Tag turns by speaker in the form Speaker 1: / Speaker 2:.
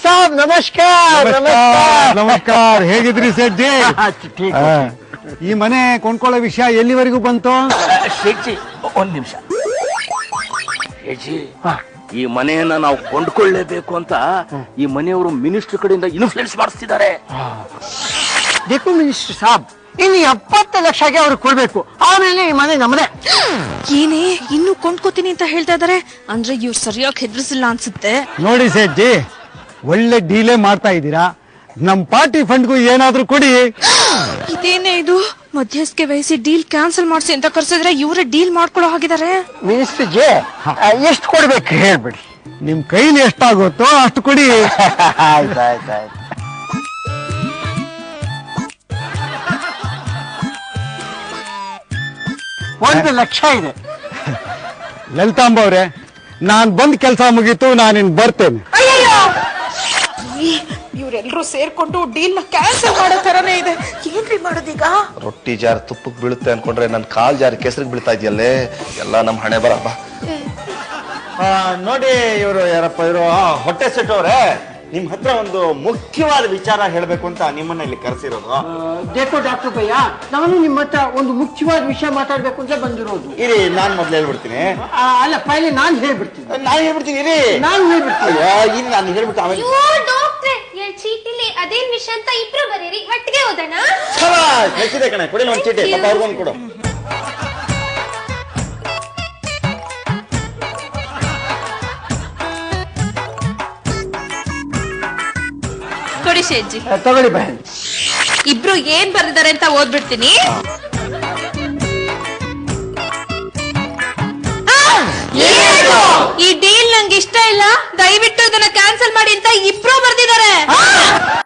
Speaker 1: साहब नमस्कार
Speaker 2: ನಮಸ್ಕಾರ ನಮಸ್ಕಾರ ಹೇಗಿದ್ರಿ ಸೇಠ್ಜಿ ಈ ಮನೆ ಕೊಂಡ್ಕೊಳ್ಳೋ ವಿಷಯ ಎಲ್ಲಿವರೆಗೂ ಬಂತು
Speaker 3: ಶೇಠ್ಜಿ ಒಂದ್ ನಿಮಿಷ ಶೇಠ್ಜಿ ಈ ಮನೆಯನ್ನ ನಾವು ಕೊಂಡ್ಕೊಳ್ಳೇಬೇಕು ಅಂತ ಈ ಮನೆಯವರು ಮಿನಿಸ್ಟರ್ ಕಡೆಯಿಂದ ಇನ್ಫ್ಲೂಯೆನ್ಸ್ ಮಾಡಿಸ್ತಿದ್ದಾರೆ
Speaker 1: देखो मिनिस्टर साहब ಇನ್ನು 70 ಲಕ್ಷಗೆ ಅವ್ರಿಗೆ ಕೊಡ್ಬೇಕು ಆಮೇಲೆ ಈ ಮನೆ ನಮ್ಮದೇ
Speaker 4: ಏನೇ ಇನ್ನು ಕೊಂಡ್ಕೋತೀನಿ ಅಂತ ಹೇಳ್ತಾ ಇದಾರೆ ಅಂದ್ರೆ ಇವ್ರು ಸರಿಯಾಗಿ ಹೆದರ್ಸಿಲ್ಲ ಅನ್ಸುತ್ತೆ
Speaker 2: ನೋಡಿ ಸೇಠ್ಜಿ ಒಳ್ಳೆ ಡೀಲೇ ಮಾಡ್ತಾ ಇದ್ದೀರಾ ನಮ್ ಪಾರ್ಟಿ ಫಂಡ್ಗೂ ಏನಾದ್ರೂ ಕೊಡಿ
Speaker 4: ಇದೇನೇ ಇದು ಮಧ್ಯಸ್ಥಿಕೆ ವಹಿಸಿ ಡೀಲ್ ಕ್ಯಾನ್ಸಲ್ ಮಾಡಿಸಿ ಅಂತ ಕರ್ಸಿದ್ರೆ ಇವರೇ ಡೀಲ್ ಮಾಡ್ಕೊಳ್ಳೋ ಹಾಗಿದ್ದಾರೆ
Speaker 1: ಮಿನಿಸ್ಟರ್ ಜಿ ಎಷ್ಟು ಕೊಡ್ಬೇಕು ಹೇಳ್ಬಿಡಿ
Speaker 2: ನಿಮ್ ಕೈಲಿ ಎಷ್ಟಾಗುತ್ತೋ ಅಷ್ಟು ಕೊಡಿ
Speaker 1: ಆಯ್ತು ಆಯ್ತು ಆಯ್ತು 1 ಲಕ್ಷ ಇದೆ
Speaker 2: ಲಲಿತಾಂಬ ಅವ್ರೆ ನಾನ್ ಬಂದ್ ಕೆಲಸ ಮುಗೀತು ನಾನಿನ್ ಬರ್ತೇನೆ
Speaker 4: ಇವರೆಲ್ಲರೂ ಸೇರ್ಕೊಂಡು ಡೀಲ್ ನ ಕ್ಯಾನ್ಸಲ್ ಮಾಡೋ ತರನೇ ಇದೆ ಏನ್ರಿ ಮಾಡೋದೀಗ
Speaker 5: ರೊಟ್ಟಿ ಜಾರ್ ತುಪ್ಪಕ್ಕೆ ಬೀಳುತ್ತೆ ಅನ್ಕೊಂಡ್ರೆ ನನ್ ಕಾಲ್ ಜಾರಿ ಕೆಸರಿಗೆ ಬೀಳ್ತಾ ಇದೆಯಲ್ಲೇ ಎಲ್ಲ ನಮ್ ಹಣೆ ಬರಪ್ಪ
Speaker 6: ನೋಡಿ ಇವರು ಯಾರಪ್ಪ ಇವರು ಹೊಟ್ಟೆ ಸೆಟ್ಟವ್ರೆ ನಿಮ್ ಹತ್ರ ಒಂದು ಮುಖ್ಯವಾದ ವಿಚಾರ ಹೇಳ್ಬೇಕು ಅಂತ ನಿಮ್ಮನ್ನ ಇಲ್ಲಿ ಕರೆಸಿರೋದು
Speaker 1: देखो ಡಾಕ್ಟರ್ ಭಯ್ಯ ನಾನು ನಿಮ್ಮ ಹತ್ರ ಒಂದು ಮುಖ್ಯವಾದ ವಿಷಯ ಮಾತಾಡ್ಬೇಕು ಅಂತ ಬಂದಿರೋದು
Speaker 6: ಇರಿ ನಾನ್ ಮೊದ್ಲು ಹೇಳ್ಬಿಡ್ತೀನಿ
Speaker 1: ಅಲ್ಲ ಪೈಲೆ ನಾನು ಹೇಳ್ಬಿಡ್ತೀನಿ
Speaker 6: ನಾನು ಹೇಳ್ಬಿಡ್ತೀನಿ ಇರಿ
Speaker 1: ನಾನು ಹೇಳ್ಬಿಡ್ತೀನಿ
Speaker 6: ಇನ್ನು ನಾನು ಹೇಳ್ಬಿಟ್ಟು ಆಮೇಲೆ
Speaker 7: ಡಾಕ್ಟ್ರೆ ಚೀಟಿಲಿ ಅದೇನ್ ವಿಷಯ ಅಂತ ಇಬ್ರು ಬರೀರಿ ಒಟ್ಟಿಗೆ ಓದೋಣ
Speaker 6: ಹೆಚ್ಚಿದೆ ಕಣೆ ಕೊಡಿ ಒಂದ್ ಚೀಟಿ ಪಾಪ ಅವ್ರಿಗೊಂದು ಕೊಡು
Speaker 4: ಕೊಡಿ ಶೇಟ್ಜಿ
Speaker 1: ತಗೊಳ್ಳಿ ಬಹನ್
Speaker 4: ಇಬ್ರು ಏನ್ ಬರ್ದಿದ್ದಾರೆ ಅಂತ ಓದ್ಬಿಡ್ತೀನಿ ಈ ಡೀಲ್ ನಂಗೆ ಇಷ್ಟ ಇಲ್ಲ ದಯವಿಟ್ಟು ಇದನ್ನ ಕ್ಯಾನ್ಸಲ್ ಮಾಡಿ ಅಂತ ಇಬ್ರು ಬರ್ದಿದ್ದಾರೆ